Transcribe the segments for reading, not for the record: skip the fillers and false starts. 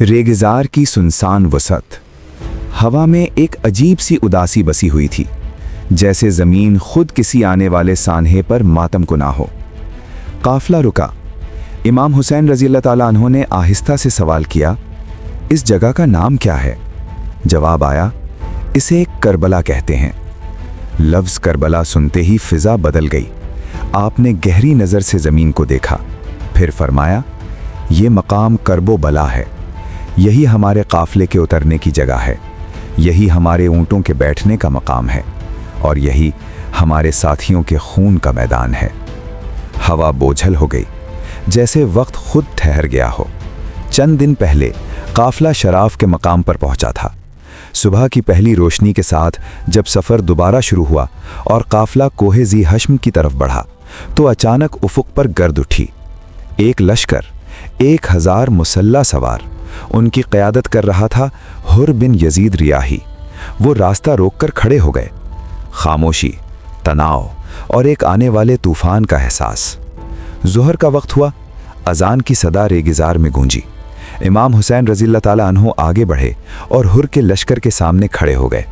रेगिजार की सुनसान वसत। हवा में एक अजीब सी उदासी बसी हुई थी, जैसे ज़मीन खुद किसी आने वाले सान्हे पर मातम कुना हो। काफिला रुका। इमाम हुसैन रज़ी अल्लाह ताला अन्हु ने आहिस्ता से सवाल किया, इस जगह का नाम क्या है? जवाब आया, इसे एक करबला कहते हैं। लफ्ज़ करबला सुनते ही फ़िज़ा बदल गई। आपने गहरी नज़र से ज़मीन को देखा, फिर फरमाया, ये मकाम करबो बला है। यही हमारे काफ़िले के उतरने की जगह है, यही हमारे ऊँटों के बैठने का मकाम है, और यही हमारे साथियों के खून का मैदान है। हवा बोझल हो गई, जैसे वक्त खुद ठहर गया हो। चंद दिन पहले काफ़िला शराफ के मकाम पर पहुंचा था। सुबह की पहली रोशनी के साथ जब सफ़र दोबारा शुरू हुआ और काफ़िला कोहे ज़ी हश्म की तरफ बढ़ा, तो अचानक उफ़ुक़ पर गर्द उठी। एक लश्कर 1000 मुसल्ला सवार, उनकी क़यादत कर रहा था हुर बिन यजीद रियाही। वो रास्ता रोककर खड़े हो गए। खामोशी, तनाव और एक आने वाले तूफ़ान का एहसास। ज़ुहर का वक्त हुआ, अज़ान की सदा रेगिजार में गूंजी। इमाम हुसैन रज़ी अल्लाह ताला अन्हु आगे बढ़े और हुर के लश्कर के सामने खड़े हो गए।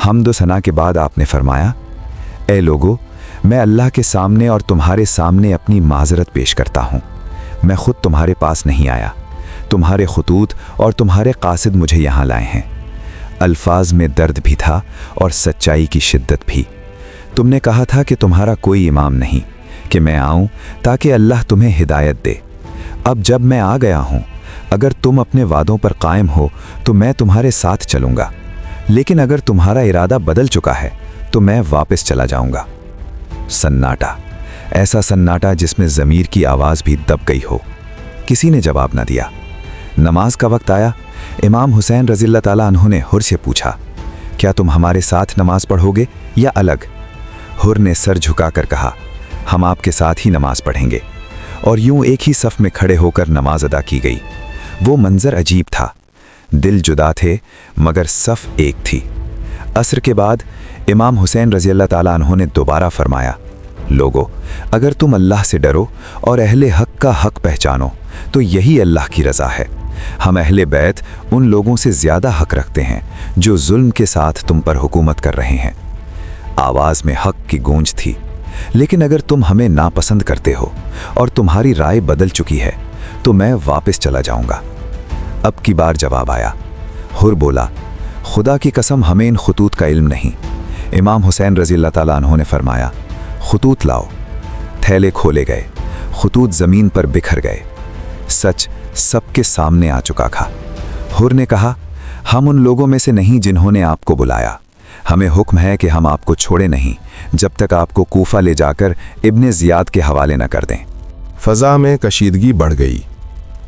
हम्द सना के बाद आपने फरमाया, ए लोगो, मैं अल्लाह के सामने और तुम्हारे सामने अपनी माज़रत पेश करता हूँ। मैं खुद तुम्हारे पास नहीं आया, तुम्हारे खतूत और तुम्हारे कासिद मुझे यहाँ लाए हैं। अल्फाज में दर्द भी था और सच्चाई की शिद्दत भी। तुमने कहा था कि तुम्हारा कोई इमाम नहीं, कि मैं आऊँ ताकि अल्लाह तुम्हें हिदायत दे। अब जब मैं आ गया हूँ, अगर तुम अपने वादों पर कायम हो तो मैं तुम्हारे साथ चलूँगा, लेकिन अगर तुम्हारा इरादा बदल चुका है तो मैं वापस चला जाऊँगा। सन्नाटा, ऐसा सन्नाटा जिसमें ज़मीर की आवाज़ भी दब गई हो। किसी ने जवाब न दिया। नमाज का वक्त आया। इमाम हुसैन रज़ी अल्लाह ताला अन्हु ने हुर से पूछा, क्या तुम हमारे साथ नमाज पढ़ोगे या अलग? हुर ने सर झुकाकर कहा, हम आपके साथ ही नमाज पढ़ेंगे। और यूं एक ही सफ़ में खड़े होकर नमाज अदा की गई। वो मंज़र अजीब था। दिल जुदा थे मगर सफ़ एक थी। असर के बाद इमाम हुसैन रज़ी अल्लाह ताला अन्हु ने दोबारा फरमाया, लोगो, अगर तुम अल्लाह से डरो और अहले हक़ का हक़ पहचानो तो यही अल्लाह की रज़ा है। हम अहले बैत उन लोगों से ज़्यादा हक़ रखते हैं जो जुल्म के साथ तुम पर हुकूमत कर रहे हैं। आवाज़ में हक़ की गूंज थी। लेकिन अगर तुम हमें नापसंद करते हो और तुम्हारी राय बदल चुकी है तो मैं वापस चला जाऊंगा। अब की बार जवाब आया। हुर बोला, खुदा की कसम हमें इन खतूत का इल्म नहीं। इमाम हुसैन रज़ी अल्लाह ताला अन्हु ने फरमाया, खतूत लाओ। थैले खोले गए, खतूत ज़मीन पर बिखर गए। सच सबके सामने आ चुका था। हुर ने कहा, हम उन लोगों में से नहीं जिन्होंने आपको बुलाया। हमें हुक्म है कि हम आपको छोड़े नहीं जब तक आपको कूफा ले जाकर इब्ने ज़ियाद के हवाले न कर दें। फ़ज़ा में कशीदगी बढ़ गई।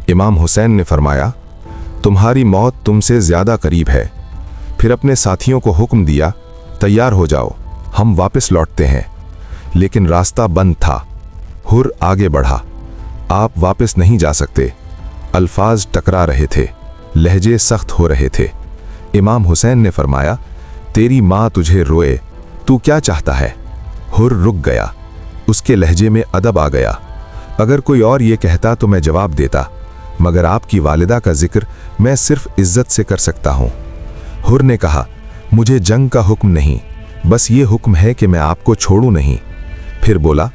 इमाम हुसैन ने फरमाया, तुम्हारी मौत तुमसे ज़्यादा करीब है। फिर अपने साथियों को हुक्म दिया, तैयार हो जाओ, हम वापस लौटते हैं। लेकिन रास्ता बंद था। हुर आगे बढ़ा, आप वापस नहीं जा सकते। अल्फाज टकरा रहे थे, लहजे सख्त हो रहे थे। इमाम हुसैन ने फरमाया, तेरी माँ तुझे रोए, तू क्या चाहता है? हुर रुक गया, उसके लहजे में अदब आ गया। अगर कोई और ये कहता तो मैं जवाब देता, मगर आपकी वालिदा का जिक्र मैं सिर्फ इज्जत से कर सकता हूँ। हुर ने कहा, मुझे जंग का हुक्म नहीं, बस ये हुक्म है कि मैं आपको छोड़ूं नहीं। फिर बोला,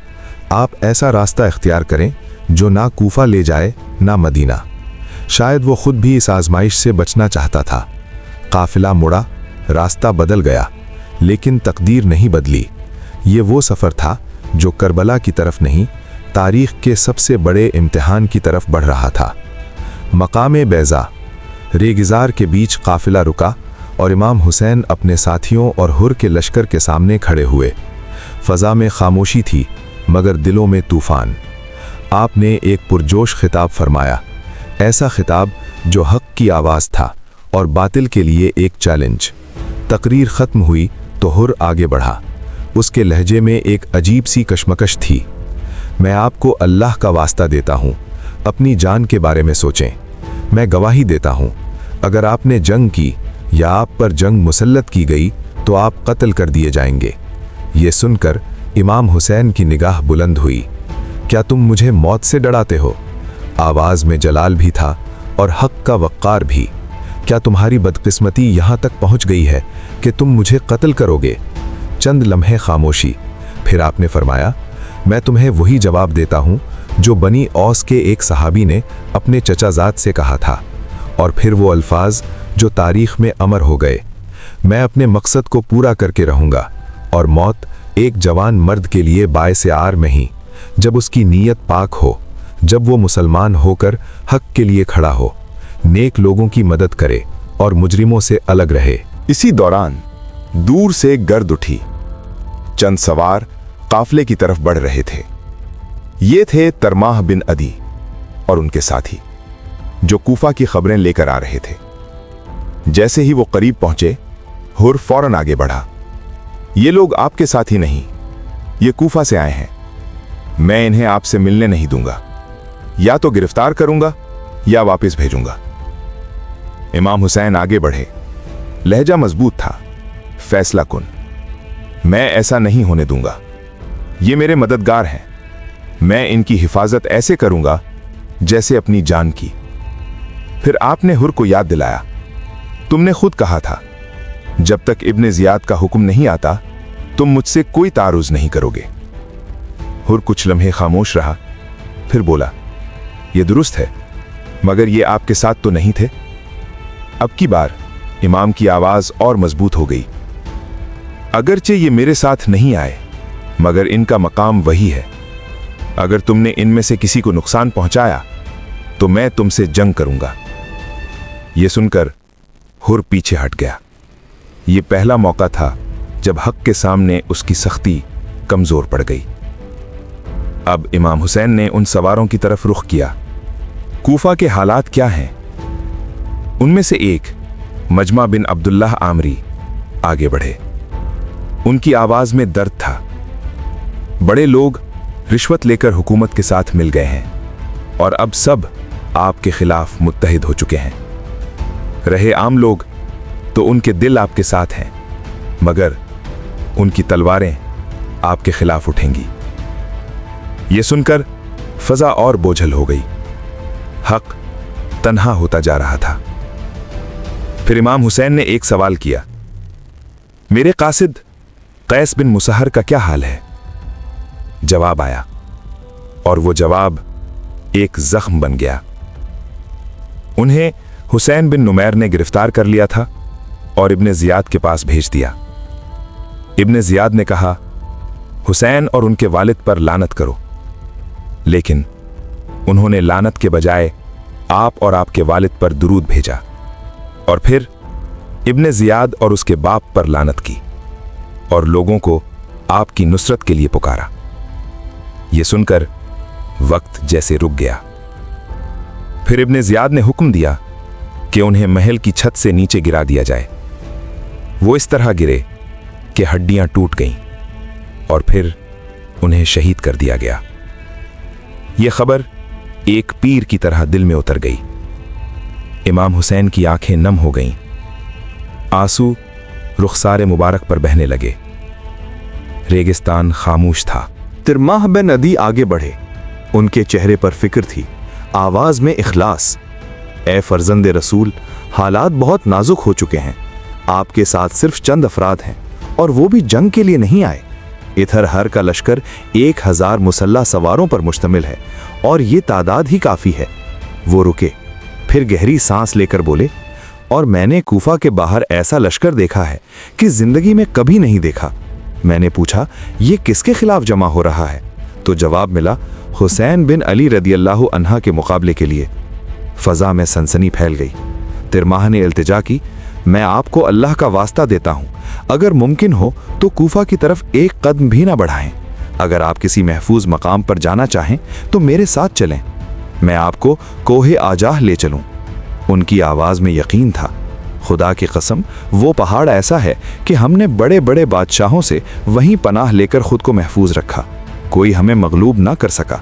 आप ऐसा रास्ता इख्तियार करें जो ना कूफा ले जाए ना मदीना। शायद वो खुद भी इस आजमाइश से बचना चाहता था। काफिला मुड़ा, रास्ता बदल गया, लेकिन तकदीर नहीं बदली। ये वो सफ़र था जो करबला की तरफ नहीं, तारीख़ के सबसे बड़े इम्तिहान की तरफ बढ़ रहा था। मकाम बैज़ा, रेगिजार के बीच काफिला रुका और इमाम हुसैन अपने साथियों और हुर के लश्कर के सामने खड़े हुए। फ़ज़ा में खामोशी थी मगर दिलों में तूफ़ान। आपने एक पुरजोश खिताब फरमाया, ऐसा खिताब जो हक़ की आवाज़ था और बातिल के लिए एक चैलेंज। तकरीर ख़त्म हुई तो हुर आगे बढ़ा। उसके लहजे में एक अजीब सी कशमकश थी। मैं आपको अल्लाह का वास्ता देता हूँ, अपनी जान के बारे में सोचें। मैं गवाही देता हूँ, अगर आपने जंग की या आप पर जंग मुसल्लत की गई तो आप कत्ल कर दिए जाएंगे। ये सुनकर इमाम हुसैन की निगाह बुलंद हुई। क्या तुम मुझे मौत से डराते हो? आवाज़ में जलाल भी था اور حق کا وقار بھی۔ کیا تمہاری بدقسمتی یہاں تک پہنچ گئی ہے کہ تم مجھے قتل کرو گے؟ چند لمحے خاموشی، پھر آپ نے فرمایا، میں تمہیں وہی جواب دیتا ہوں جو بنی اوس کے ایک صحابی نے اپنے چچا زاد سے کہا تھا، اور پھر وہ الفاظ جو تاریخ میں امر ہو گئے، میں اپنے مقصد کو پورا کر کے رہوں گا، اور موت ایک جوان مرد کے لیے باعث عار میں ہی، جب اس کی نیت پاک ہو، جب وہ مسلمان ہو کر حق کے لیے کھڑا ہو، نیک لوگوں کی مدد کرے اور مجرموں سے الگ رہے۔ اسی دوران دور سے گرد اٹھی، چند سوار قافلے کی طرف بڑھ رہے تھے۔ یہ تھے ترماہ بن عدی اور ان کے ساتھی، جو کوفہ کی خبریں لے کر آ رہے تھے۔ جیسے ہی وہ قریب پہنچے، حر فوراً آگے بڑھا، یہ لوگ آپ کے ساتھی نہیں، یہ کوفہ سے آئے ہیں، میں انہیں آپ سے ملنے نہیں دوں گا، یا تو گرفتار کروں گا یا واپس بھیجوں گا۔ امام حسین آگے بڑھے، لہجہ مضبوط تھا، فیصلہ کن، میں ایسا نہیں ہونے دوں گا، یہ میرے مددگار ہیں، میں ان کی حفاظت ایسے کروں گا جیسے اپنی جان کی۔ پھر آپ نے حر کو یاد دلایا، تم نے خود کہا تھا جب تک ابن زیاد کا حکم نہیں آتا تم مجھ سے کوئی تعارض نہیں کرو گے۔ حر کچھ لمحے خاموش رہا، پھر بولا، یہ درست ہے، مگر یہ آپ کے ساتھ تو نہیں تھے؟ اب کی بار امام کی آواز اور مضبوط ہو گئی، اگرچہ یہ میرے ساتھ نہیں آئے مگر ان کا مقام وہی ہے، اگر تم نے ان میں سے کسی کو نقصان پہنچایا تو میں تم سے جنگ کروں گا۔ یہ سن کر حر پیچھے ہٹ گیا۔ یہ پہلا موقع تھا جب حق کے سامنے اس کی سختی کمزور پڑ گئی۔ اب امام حسین نے ان سواروں کی طرف رخ کیا، کوفہ کے حالات کیا ہیں؟ ان میں سے ایک مجمع بن عبداللہ عامری آگے بڑھے، ان کی آواز میں درد تھا، بڑے لوگ رشوت لے کر حکومت کے ساتھ مل گئے ہیں اور اب سب آپ کے خلاف متحد ہو چکے ہیں، رہے عام لوگ تو ان کے دل آپ کے ساتھ ہیں مگر ان کی تلواریں آپ کے خلاف اٹھیں گی۔ یہ سن کر فضا اور بوجھل ہو گئی، حق تنہا ہوتا جا رہا تھا۔ پھر امام حسین نے ایک سوال کیا، میرے قاصد قیس بن مسہر کا کیا حال ہے؟ جواب آیا، اور وہ جواب ایک زخم بن گیا۔ انہیں حسین بن نمیر نے گرفتار کر لیا تھا اور ابن زیاد کے پاس بھیج دیا۔ ابن زیاد نے کہا، حسین اور ان کے والد پر لعنت کرو، لیکن انہوں نے لعنت کے بجائے آپ اور آپ کے والد پر درود بھیجا، اور پھر ابن زیاد اور اس کے باپ پر لعنت کی اور لوگوں کو آپ کی نصرت کے لیے پکارا۔ یہ سن کر وقت جیسے رک گیا۔ پھر ابن زیاد نے حکم دیا کہ انہیں محل کی چھت سے نیچے گرا دیا جائے۔ وہ اس طرح گرے کہ ہڈیاں ٹوٹ گئیں اور پھر انہیں شہید کر دیا گیا۔ یہ خبر ایک پیر کی طرح دل میں اتر گئی۔ امام حسین کی آنکھیں نم ہو گئیں، آنسو رخسار مبارک پر بہنے لگے۔ ریگستان خاموش تھا۔ ترماہ بن عدی آگے بڑھے، ان کے چہرے پر فکر تھی، آواز میں اخلاص، اے فرزند رسول، حالات بہت نازک ہو چکے ہیں، آپ کے ساتھ صرف چند افراد ہیں اور وہ بھی جنگ کے لیے نہیں آئے، ادھر ہر کا لشکر 1000 مسلح سواروں پر مشتمل ہے اور یہ تعداد ہی کافی ہے۔ وہ رکے، پھر گہری سانس لے کر بولے، اور میں نے کوفہ کے باہر ایسا لشکر دیکھا ہے کہ زندگی میں کبھی نہیں دیکھا۔ میں نے پوچھا، یہ کس کے خلاف جمع ہو رہا ہے؟ تو جواب ملا، حسین بن علی رضی اللہ عنہ کے مقابلے کے لیے۔ فضا میں سنسنی پھیل گئی۔ ترماہ نے التجا کی، میں آپ کو اللہ کا واسطہ دیتا ہوں، اگر ممکن ہو تو کوفہ کی طرف ایک قدم بھی نہ بڑھائیں، اگر آپ کسی محفوظ مقام پر جانا چاہیں تو میرے ساتھ چلیں، میں آپ کو کوہ آجاہ لے چلوں۔ ان کی آواز میں یقین تھا، خدا کی قسم وہ پہاڑ ایسا ہے کہ ہم نے بڑے بڑے بادشاہوں سے وہیں پناہ لے کر خود کو محفوظ رکھا، کوئی ہمیں مغلوب نہ کر سکا۔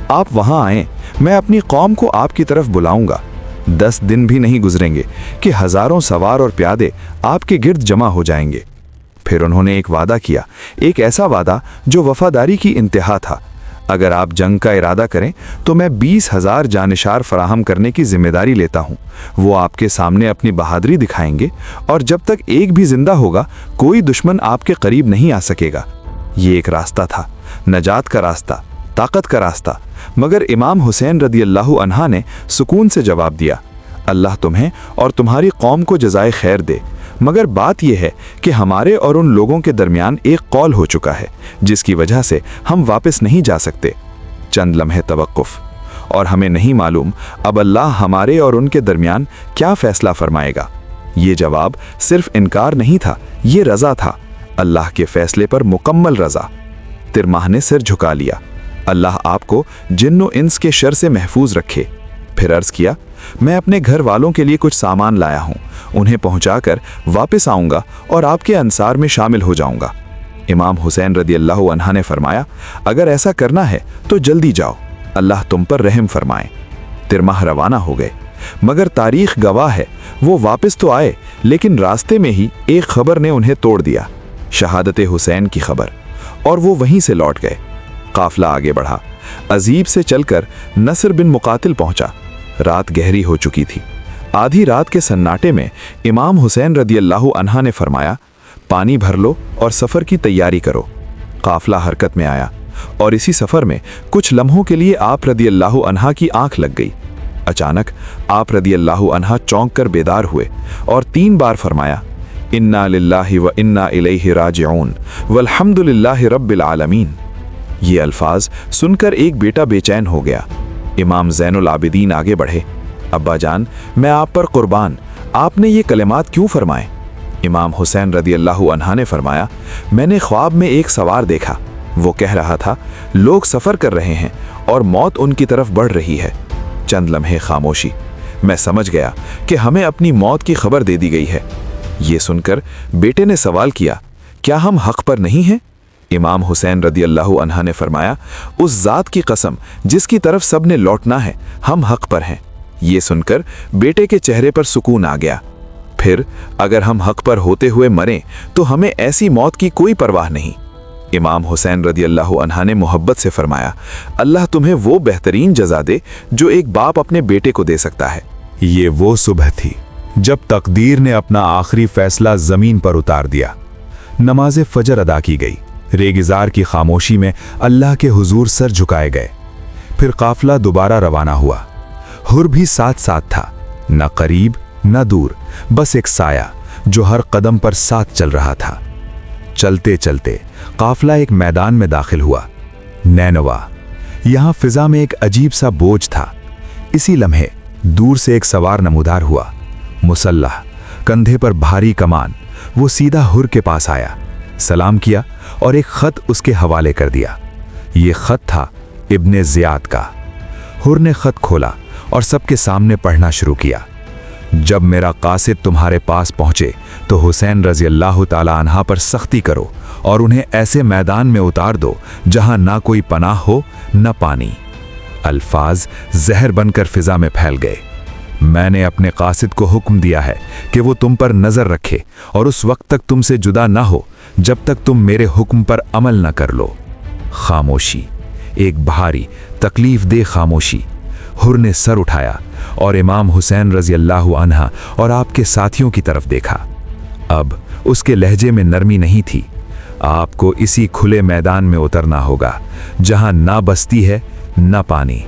آپ وہاں آئیں، میں اپنی قوم کو آپ کی طرف بلاؤں گا، 10 دن بھی نہیں گزریں گے کہ ہزاروں سوار اور پیادے آپ کے گرد جمع ہو جائیں گے۔ پھر انہوں نے ایک وعدہ کیا، ایک ایسا وعدہ جو وفاداری کی انتہا تھا، अगर आप जंग का इरादा करें तो मैं 20,000 जानिशार फराहम करने की जिम्मेदारी लेता हूं। वो आपके सामने अपनी बहादुरी दिखाएंगे और जब तक एक भी जिंदा होगा कोई दुश्मन आपके करीब नहीं आ सकेगा। ये एक रास्ता था, नजात का रास्ता, ताकत का रास्ता। मगर इमाम हुसैन रदियल्लाहु अन्हा ने सुकून से जवाब दिया, अल्लाह तुम्हें और तुम्हारी कौम को जज़ाए खैर दे, मगर बात यह है कि हमारे और उन लोगों के दरमियान एक कौल हो चुका है जिसकी वजह से हम वापस नहीं जा सकते। चंद लम्हे तवक्कुफ, और हमें नहीं मालूम अब अल्लाह हमारे और उनके दरमियान क्या फैसला फरमाएगा। ये जवाब सिर्फ इनकार नहीं था, ये रज़ा था, अल्लाह के फैसले पर मुकम्मल रज़ा। तिरमाह ने सिर झुका लिया, अल्लाह आपको जिन्नो इंस के शर से महफूज रखे। फिर अर्ज किया, मैं अपने घर वालों के लिए कुछ सामान लाया हूँ, उन्हें पहुँचाकर वापस आऊँगा और आपके अंसार में शामिल हो जाऊँगा। इमाम हुसैन रदियल्लाहु अन्हा ने फरमाया, अगर ऐसा करना है तो जल्दी जाओ, अल्लाह तुम पर रहम फरमाए। तिरमाह रवाना हो गए, मगर तारीख गवाह है वो वापस तो आए, लेकिन रास्ते में ही एक खबर ने उन्हें तोड़ दिया, शहादत हुसैन की खबर, और वो वहीं से लौट गए। काफिला आगे बढ़ा, अजीब से चलकर नसर बिन मुकातिल पहुंचा। रात गहरी हो चुकी थी। आधी रात के सन्नाटे में इमाम हुसैन रदियल्लाहु अन्हा ने फरमाया, पानी भर लो और सफ़र की तैयारी करो। काफिला हरकत में आया और इसी सफ़र में कुछ लम्हों के लिए आप रदियल्लाहु अन्हा की आंख लग गई। अचानक आप रदियल्लाहु अन्हा चौंक कर बेदार हुए और 3 बार फरमाया, इन्ना लिल्लाहि व इन्ना इलैहि राजिऊन वल्हम्दुलिल्लाहि रब्बिल आलमीन। ये अल्फाज सुनकर एक बेटा बेचैन हो गया। इमाम ज़ैनुल आबिदीन आगे बढ़े, अब्बा जान, मैं आप पर कुर्बान, आपने ये कलिमात क्यों फरमाए? इमाम हुसैन रदियल्लाहु अन्हा ने फरमाया, मैंने ख्वाब में एक सवार देखा, वो कह रहा था लोग सफ़र कर रहे हैं और मौत उनकी तरफ बढ़ रही है। चंद लम्हे खामोशी, मैं समझ गया कि हमें अपनी मौत की खबर दे दी गई है। ये सुनकर बेटे ने सवाल किया, क्या हम हक पर नहीं हैं? इमाम हुसैन रदियल्लाहु अन्हा ने फरमाया, उस ज़ात की कसम जिसकी तरफ सब ने लौटना है, हम हक पर हैं। ये सुनकर बेटे के चेहरे पर सुकून आ गया। फिर अगर हम हक पर होते हुए मरें तो हमें ऐसी मौत की कोई परवाह नहीं। इमाम हुसैन रदियल्लाहु अन्हा ने मोहब्बत से फरमाया, अल्लाह तुम्हें वो बेहतरीन जज़ा दे जो एक बाप अपने बेटे को दे सकता है। ये वो सुबह थी जब तकदीर ने अपना आखिरी फैसला जमीन पर उतार दिया। नमाज फजर अदा की गई। रेगिजार की खामोशी में अल्लाह के हुजूर सर झुकाए गए। फिर काफिला दोबारा रवाना हुआ। हुर भी साथ साथ था, न करीब न दूर, बस एक साया जो हर कदम पर साथ चल रहा था। चलते चलते काफिला एक मैदान में दाखिल हुआ। नैनवा। यहां फिजा में एक अजीब सा बोझ था। इसी लम्हे दूर से एक सवार नमूदार हुआ, मुसल्लह, कंधे पर भारी कमान। वो सीधा हुर के पास आया, सलाम किया और एक खत उसके हवाले कर दिया। ये खत था इब्ने ज़ियाद का। हुर ने खत खोला और सबके सामने पढ़ना शुरू किया। जब मेरा कासिद तुम्हारे पास पहुंचे तो हुसैन रज़ियल्लाहु ताला अन्हा पर सख्ती करो और उन्हें ऐसे मैदान में उतार दो जहां ना कोई पनाह हो न पानी। अल्फाज जहर बनकर फिजा में फैल गए। मैंने अपने कासिद को हुक्म दिया है कि वो तुम पर नजर रखे और उस वक्त तक तुमसे जुदा ना हो जब तक तुम मेरे हुक्म पर अमल न कर लो। खामोशी, एक भारी तकलीफ दे खामोशी। हुर ने सर उठाया और इमाम हुसैन रज़ियल्लाहु अन्हा और आपके साथियों की तरफ देखा। अब उसके लहजे में नरमी नहीं थी। आपको इसी खुले मैदान में उतरना होगा जहां ना बस्ती है न पानी।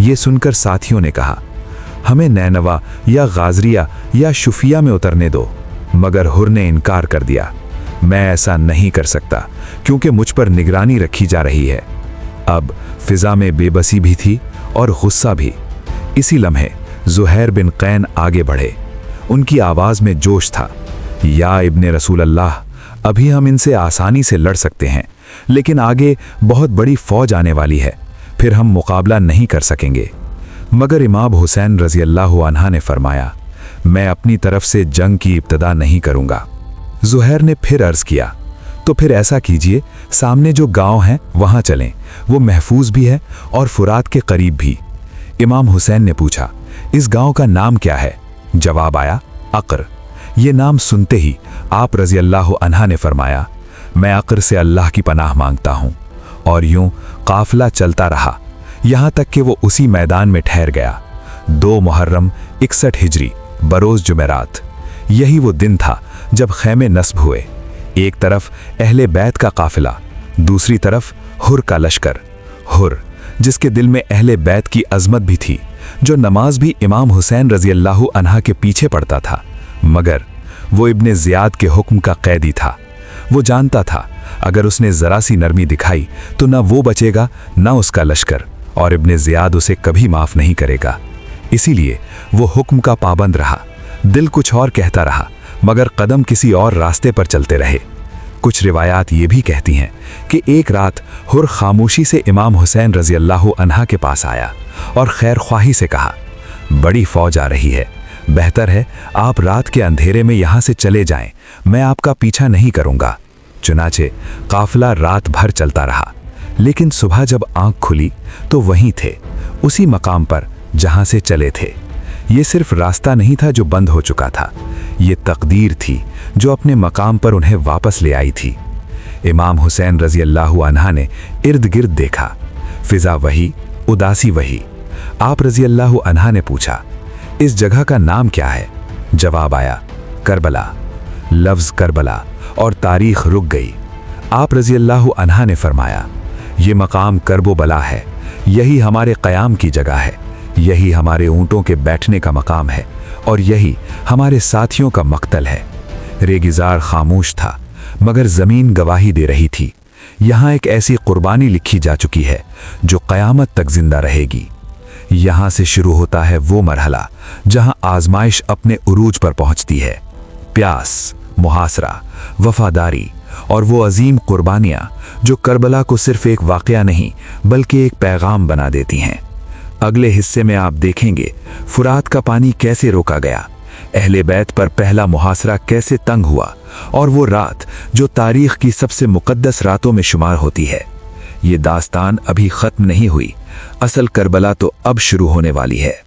ये सुनकर साथियों ने कहा, हमें नैनवा या गाजरिया या शुफिया में उतरने दो, मगर हुर ने इनकार कर दिया। मैं ऐसा नहीं कर सकता क्योंकि मुझ पर निगरानी रखी जा रही है। अब फिजा में बेबसी भी थी और गुस्सा भी। इसी लम्हे ज़ुहैर बिन कैन आगे बढ़े। उनकी आवाज़ में जोश था, या इब्ने रसूल अल्लाह, अभी हम इनसे आसानी से लड़ सकते हैं, लेकिन आगे बहुत बड़ी फौज आने वाली है, फिर हम मुकाबला नहीं कर सकेंगे। मगर इमाम हुसैन रज़ियल्लाहु अन्हा ने फरमाया, मैं अपनी तरफ से जंग की इब्तदा नहीं करूँगा। ज़ुहैर ने फिर अर्ज़ किया, तो फिर ऐसा कीजिए, सामने जो गांव हैं वहां चलें, वो महफूज भी है और फुरात के करीब भी। इमाम हुसैन ने पूछा, इस गांव का नाम क्या है? जवाब आया, अक्र। ये नाम सुनते ही आप रज़ियल्लाहु अन्हा ने फरमाया, मैं अक्र से अल्लाह की पनाह मांगता हूँ और यूं काफिला चलता रहा यहां तक कि वो उसी मैदान में ठहर गया। 2 मुहर्रम 61 हिजरी बरोज जुमेरात। यही वो दिन था जब खैमे नस्ब हुए। एक तरफ अहले बैत का काफिला, दूसरी तरफ हुर का लश्कर। हुर जिसके दिल में अहले बैत की अजमत भी थी, जो नमाज भी इमाम हुसैन रजी अल्लाह अन्हा के पीछे पढ़ता था, मगर वो इब्ने ज़ियाद के हुक्म का कैदी था। वो जानता था अगर उसने ज़रा सी नरमी दिखाई तो न वो बचेगा न उसका लश्कर, और इब्ने ज़ियाद उसे कभी माफ़ नहीं करेगा। इसीलिए वो हुक्म का पाबंद रहा। दिल कुछ और कहता रहा मगर कदम किसी और रास्ते पर चलते रहे। कुछ रिवायात ये भी कहती हैं कि एक रात हुर खामोशी से इमाम हुसैन रजी अल्लाह अन्हा के पास आया और खैर ख्वाही से कहा, बड़ी फौज आ रही है, बेहतर है आप रात के अंधेरे में यहाँ से चले जाएं, मैं आपका पीछा नहीं करूँगा। चुनाचे काफिला रात भर चलता रहा, लेकिन सुबह जब आंख खुली तो वहीं थे, उसी मकाम पर जहाँ से चले थे। ये सिर्फ रास्ता नहीं था जो बंद हो चुका था, ये तकदीर थी जो अपने मकाम पर उन्हें वापस ले आई थी। इमाम हुसैन रजी अल्लाह अन्हा ने इर्द गिर्द देखा, फिजा वही, उदासी वही। आप रजी अल्लाह अन्हा ने पूछा, इस जगह का नाम क्या है? जवाब आया, करबला। लफ्ज़ करबला और तारीख रुक गई। आप रजी अल्लाह अन्हा ने फरमाया, ये मकाम करबो बला है, यही हमारे क़याम की जगह है, यही हमारे ऊँटों के बैठने का मकाम है, और यही हमारे साथियों का मक्तल है। रेगिजार खामोश था मगर ज़मीन गवाही दे रही थी। यहाँ एक ऐसी कुर्बानी लिखी जा चुकी है जो क़यामत तक जिंदा रहेगी। यहाँ से शुरू होता है वो मरहला जहाँ आजमाइश अपने उरूज पर पहुँचती है। प्यास, मुहासरा, वफादारी और वो अजीम कुर्बानियाँ जो करबला को सिर्फ एक वाक़या नहीं बल्कि एक पैगाम बना देती हैं। अगले हिस्से में आप देखेंगे फुरात का पानी कैसे रोका गया, अहले बैत पर पहला मुहासरा कैसे तंग हुआ, और वो रात जो तारीख की सबसे मुक़द्दस रातों में शुमार होती है। ये दास्तान अभी ख़त्म नहीं हुई, असल करबला तो अब शुरू होने वाली है।